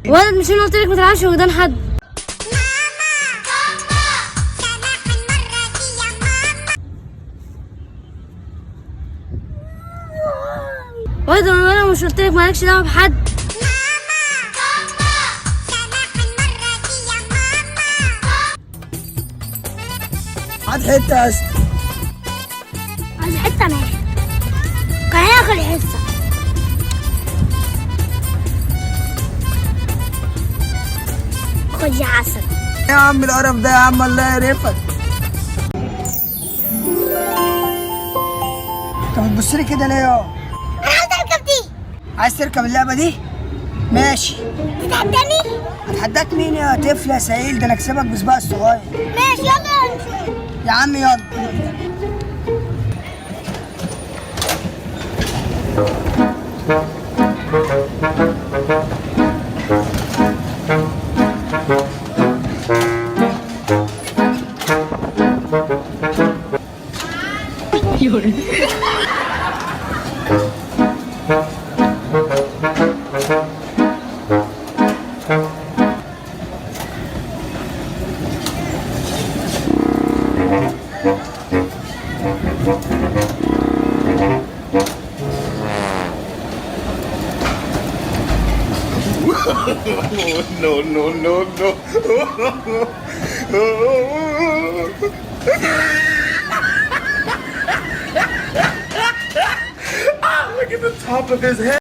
ولد مش انا قلت لك ما تلعبش ودان حد. ولد انا مش قلت لك مالكش دعوه بحد. هات حته يا اسطى. عايز حته ماشي. كان هياكل حصه. خد يا عسل. يا عم القرف ده يا عم، الله يقرفك. انت بتبص لي كده ليه يا؟ انا عايز اركب دي. عايز تركب اللعبه دي؟ ماشي. تتحداني؟ هتحداك مين يا طفل يا سعيد؟ ده انا اكسبك بسباق الصغير. ماشي يلا نشوف. يا عم يلا. No, no, no, no. Look at the top of his head.